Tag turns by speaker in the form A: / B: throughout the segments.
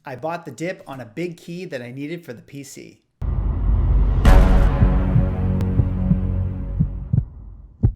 A: I bought the dip on a big key that I needed for the PC.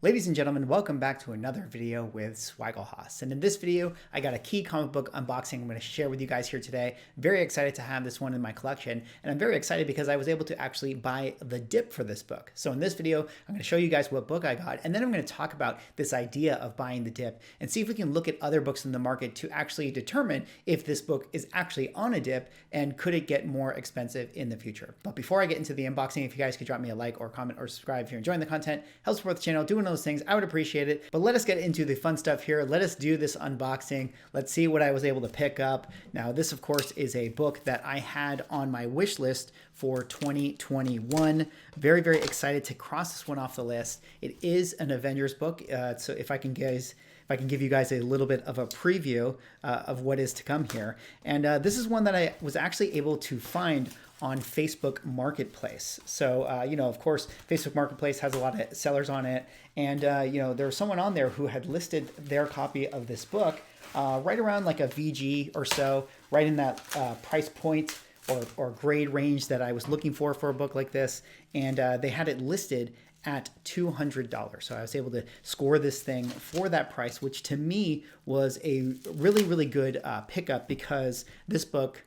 A: Ladies and gentlemen, welcome back to another video with Swagglehos. And in this video, I got a key comic book unboxing I'm going to share with you guys here today. Very excited to have this one in my collection. And I'm very excited because I was able to actually buy the dip for this book. So in this video, I'm going to show you guys what book I got. And then I'm going to talk about this idea of buying the dip and see if we can look at other books in the market to actually determine if this book is actually on a dip and could it get more expensive in the future. But before I get into the unboxing, if you guys could drop me a like or comment or subscribe if you're enjoying the content, help support the channel, doing those things, I would appreciate it. But let us get into the fun stuff here. Let us do this unboxing. Let's see what I was able to pick up. Now, this of course is a book that I had on my wish list for 2021. Very, very excited to cross this one off the list. It is an Avengers book. So if I can give you guys a little bit of a preview of what is to come here. And this is one that I was actually able to find on Facebook Marketplace. So, of course, Facebook Marketplace has a lot of sellers on it. And, there was someone on there who had listed their copy of this book right around like a VG or so, right in that price point or grade range that I was looking for a book like this. And they had it listed at $200. So I was able to score this thing for that price, which to me was a really, really good pickup because this book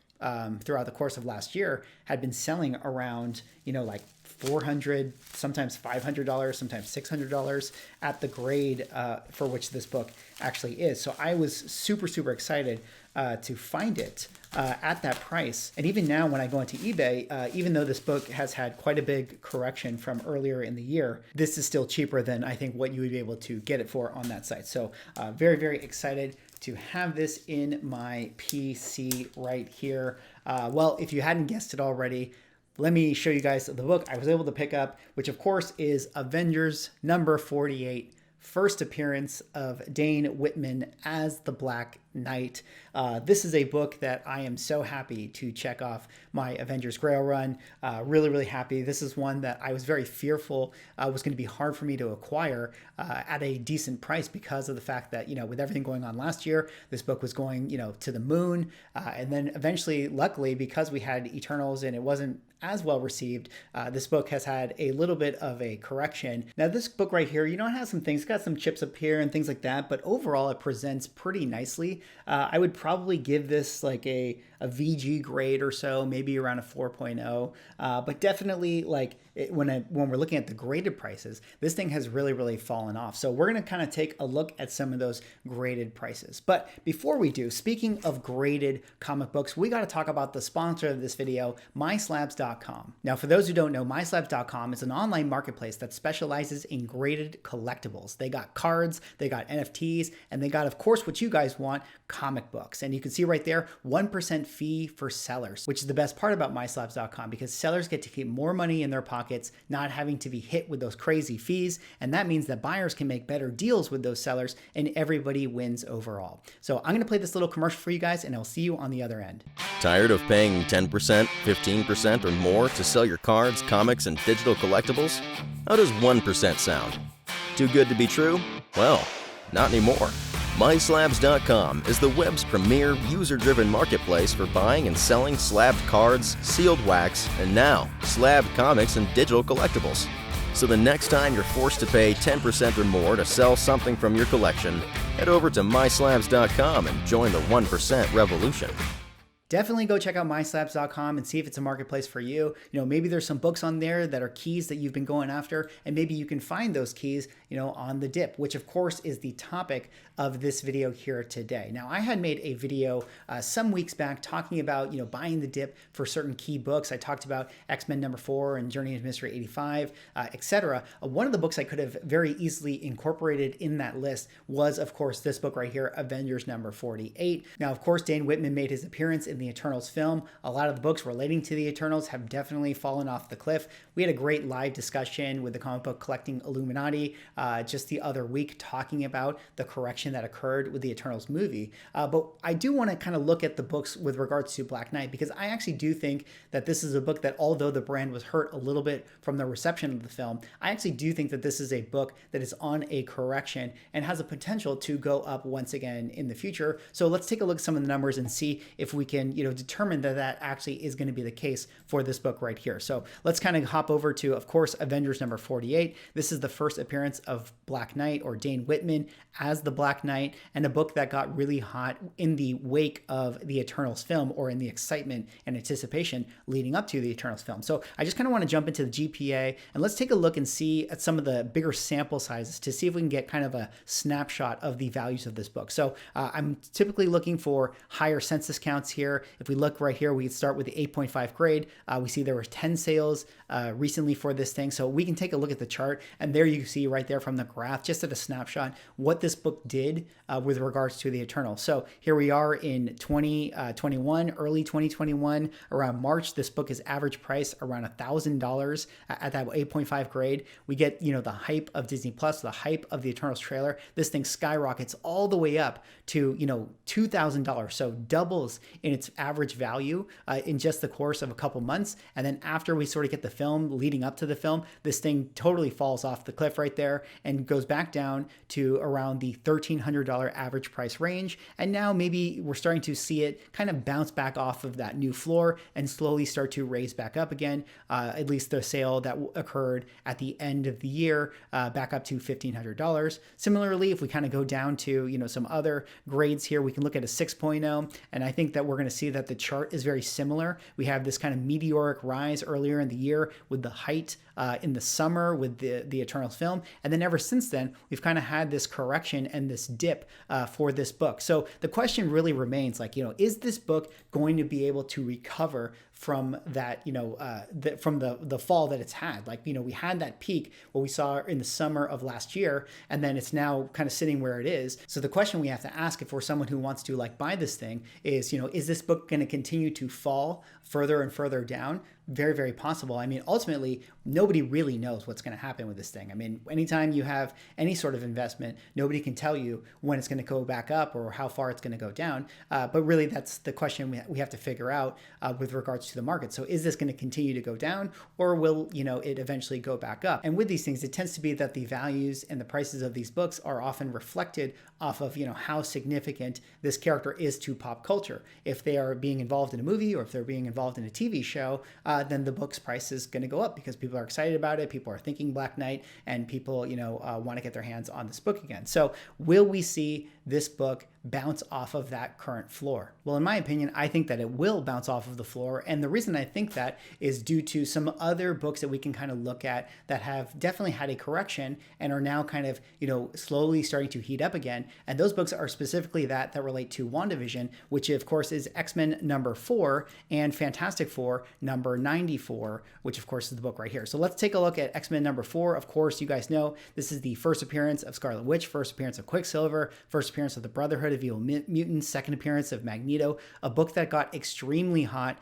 A: throughout the course of last year had been selling around, like $400, sometimes $500, sometimes $600 at the grade for which this book actually is. So I was super, super excited to find it at that price. And even now when I go into eBay, even though this book has had quite a big correction from earlier in the year, this is still cheaper than I think what you would be able to get it for on that site. So very, very excited to have this in my PC right here. Well, if you hadn't guessed it already, let me show you guys the book I was able to pick up, which of course is Avengers number 48, first appearance of Dane Whitman as the Black Knight. This is a book that I am so happy to check off my Avengers Grail Run. Really, really happy. This is one that I was very fearful was going to be hard for me to acquire at a decent price because of the fact that, with everything going on last year, this book was going, to the moon. And then eventually, luckily, because we had Eternals and it wasn't as well received, this book has had a little bit of a correction. Now, this book right here, it has some things, it's got some chips up here and things like that, but overall it presents pretty nicely. I would probably give this like a VG grade or so, maybe around a 4.0, but definitely when we're looking at the graded prices, this thing has really, really fallen off. So we're going to kind of take a look at some of those graded prices. But before we do, speaking of graded comic books, we got to talk about the sponsor of this video, MySlabs.com. Now, for those who don't know, MySlabs.com is an online marketplace that specializes in graded collectibles. They got cards, they got NFTs, and they got, of course, what you guys want, comic books. And you can see right there, 1% fee for sellers, which is the best part about MySlabs.com because sellers get to keep more money in their pockets, not having to be hit with those crazy fees. And that means that buyers can make better deals with those sellers and everybody wins overall. So I'm going to play this little commercial for you guys and I'll see you on the other end.
B: Tired of paying 10%, 15% or more to sell your cards, comics, and digital collectibles? How does 1% sound? Too good to be true? Well, not anymore. MySlabs.com is the web's premier user-driven marketplace for buying and selling slabbed cards, sealed wax, and now slabbed comics and digital collectibles. So the next time you're forced to pay 10% or more to sell something from your collection, head over to MySlabs.com and join the 1% revolution.
A: Definitely go check out MySlabs.com and see if it's a marketplace for you. Maybe there's some books on there that are keys that you've been going after, and maybe you can find those keys, on the dip, which of course is the topic of this video here today. Now, I had made a video some weeks back talking about, buying the dip for certain key books. I talked about XMen number 4 and Journey into Mystery 85, etc. One of the books I could have very easily incorporated in that list was, of course, this book right here, Avengers number 48. Now, of course, Dane Whitman made his appearance in the Eternals film. A lot of the books relating to the Eternals have definitely fallen off the cliff. We had a great live discussion with the comic book collecting Illuminati just the other week talking about the correction that occurred with the Eternals movie. But I do want to kind of look at the books with regards to Black Knight because I actually do think that this is a book that, although the brand was hurt a little bit from the reception of the film, I actually do think that this is a book that is on a correction and has a potential to go up once again in the future. So let's take a look at some of the numbers and see if we can can, determine that that actually is going to be the case for this book right here. So let's kind of hop over to, of course, Avengers number 48. This is the first appearance of Black Knight, or Dane Whitman as the Black Knight, and a book that got really hot in the wake of the Eternals film, or in the excitement and anticipation leading up to the Eternals film. So I just kind of want to jump into the GPA, and let's take a look and see at some of the bigger sample sizes to see if we can get kind of a snapshot of the values of this book. So I'm typically looking for higher census counts here. If we look right here, we start with the 8.5 grade. We see there were 10 sales recently for this thing. So we can take a look at the chart, and there you see right there from the graph, just at a snapshot, what this book did with regards to the Eternal. So here we are in 2021, early 2021, around March. This book is average price around $1,000 at that 8.5 grade. We get, the hype of Disney Plus, the hype of the Eternals trailer. This thing skyrockets all the way up to, $2,000. So doubles in its average value in just the course of a couple months. And then after we sort of get the film, leading up to the film, this thing totally falls off the cliff right there and goes back down to around the $1,300 average price range. And now maybe we're starting to see it kind of bounce back off of that new floor and slowly start to raise back up again. At least the sale that occurred at the end of the year, back up to $1,500. Similarly, if we kind of go down to, some other grades here, we can look at a 6.0. And I think that we're going to see that the chart is very similar. We have this kind of meteoric rise earlier in the year with the height in the summer with the Eternals film. And then ever since then, we've kind of had this correction and this dip for this book. So the question really remains, is this book going to be able to recover from that, from the fall that it's had? We had that peak what we saw in the summer of last year, and then it's now kind of sitting where it is. So the question we have to ask, if we're someone who wants to buy this thing, is this book going to continue to fall further and further down? Very, very possible. Ultimately, nobody really knows what's going to happen with this thing. Anytime you have any sort of investment, nobody can tell you when it's going to go back up or how far it's going to go down. But really, that's the question we have to figure out with regards to the market. So is this going to continue to go down, or will, it eventually go back up? And with these things, it tends to be that the values and the prices of these books are often reflected off of, how significant this character is to pop culture. If they are being involved in a movie, or if they're being involved in a TV show, then the book's price is going to go up because people are excited about it. People are thinking Black Knight, and people, want to get their hands on this book again. So will we see this book bounce off of that current floor? Well, in my opinion, I think that it will bounce off of the floor. And the reason I think that is due to some other books that we can kind of look at that have definitely had a correction and are now kind of, slowly starting to heat up again. And those books are specifically that relate to WandaVision, which of course is X-Men number 4 and Fantastic Four number 94, which of course is the book right here. So let's take a look at X-Men number 4. Of course, you guys know this is the first appearance of Scarlet Witch, first appearance of Quicksilver, first appearance of the Brotherhood of Evil Mutants, second appearance of Magneto, a book that got extremely hot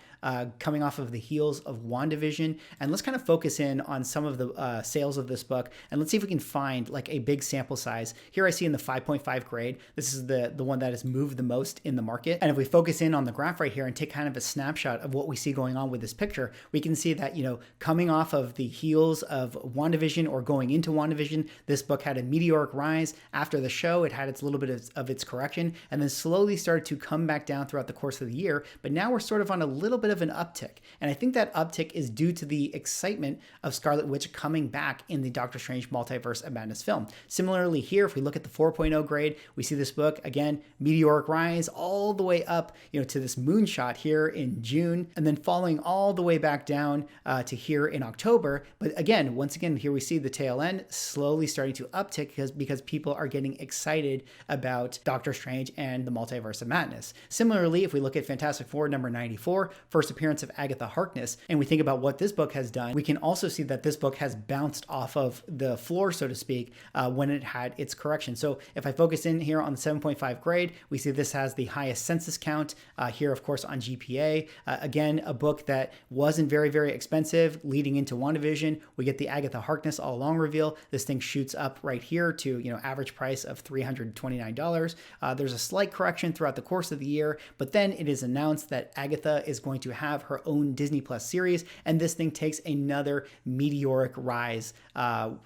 A: coming off of the heels of WandaVision. And let's kind of focus in on some of the sales of this book, and let's see if we can find a big sample size. Here I see in the 5.5 grade, this is the one that has moved the most in the market. And if we focus in on the graph right here and take kind of a snapshot of what we see going on with this picture, we can see that, coming off of the heels of WandaVision or going into WandaVision, this book had a meteoric rise. After the show, it had its little bit of its correction, and then slowly started to come back down throughout the course of the year. But now we're sort of on a little bit of an uptick. And I think that uptick is due to the excitement of Scarlet Witch coming back in the Doctor Strange Multiverse of Madness film. Similarly here, if we look at the 4.0 grade, we see this book, again, meteoric rise all the way up, to this moonshot here in June, and then falling all the way back down to here in October. But again, once again, here we see the tail end slowly starting to uptick because people are getting excited about Doctor Strange and the Multiverse of Madness. Similarly, if we look at Fantastic Four number 94, first appearance of Agatha Harkness, and we think about what this book has done, we can also see that this book has bounced off of the floor, so to speak, when it had its correction. So if I focus in here on the 7.5 grade, we see this has the highest census count here, of course, on GPA. Again, a book that wasn't very, very expensive leading into WandaVision. We get the Agatha Harkness all along reveal. This thing shoots up right here to, average price of $329. There's a slight correction throughout the course of the year, but then it is announced that Agatha is going to have her own Disney Plus series, and this thing takes another meteoric rise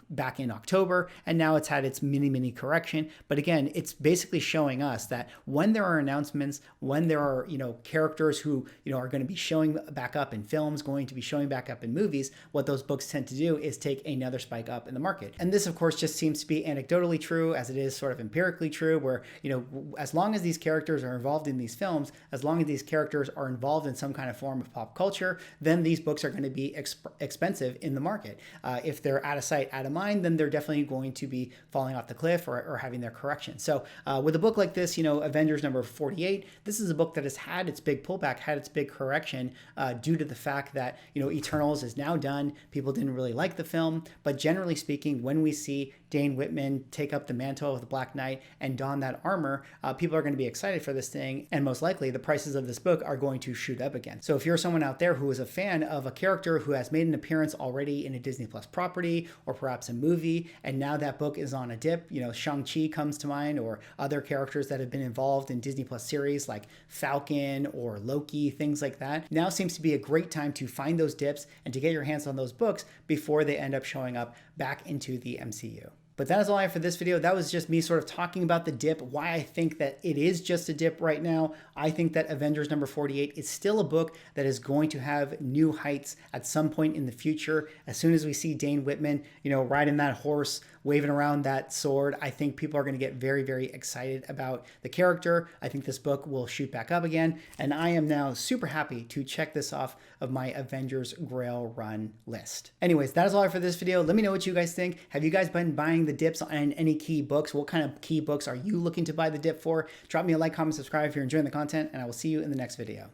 A: back in October, and now it's had its mini correction. But again, it's basically showing us that when there are announcements, when there are characters who are going to be showing back up in films, going to be showing back up in movies, what those books tend to do is take another spike up in the market. And this, of course, just seems to be anecdotally true, as it is sort of empirically true, where as long as these characters are involved in these films, as long as these characters are involved in some kind of form of pop culture, then these books are going to be expensive in the market. If they're out of sight, out of mind, then they're definitely going to be falling off the cliff or having their correction. So with a book like this, Avengers number 48, this is a book that has had its big pullback, had its big correction due to the fact that, Eternals is now done. People didn't really like the film, but generally speaking, when we see Dane Whitman take up the mantle of the Black Knight and don that armor, people are going to be excited for this thing, and most likely the prices of this book are going to shoot up again. So if you're someone out there who is a fan of a character who has made an appearance already in a Disney Plus property or perhaps a movie, and now that book is on a dip, Shang-Chi comes to mind, or other characters that have been involved in Disney Plus series like Falcon or Loki, things like that, now seems to be a great time to find those dips and to get your hands on those books before they end up showing up back into the MCU. But that is all I have for this video. That was just me sort of talking about the dip, why I think that it is just a dip right now. I think that Avengers number 48 is still a book that is going to have new heights at some point in the future. As soon as we see Dane Whitman, riding that horse, waving around that sword, I think people are going to get very, very excited about the character. I think this book will shoot back up again. And I am now super happy to check this off of my Avengers Grail Run list. Anyways, that is all I have for this video. Let me know what you guys think. Have you guys been buying the dips on any key books? What kind of key books are you looking to buy the dip for? Drop me a like, comment, subscribe if you're enjoying the content, and I will see you in the next video.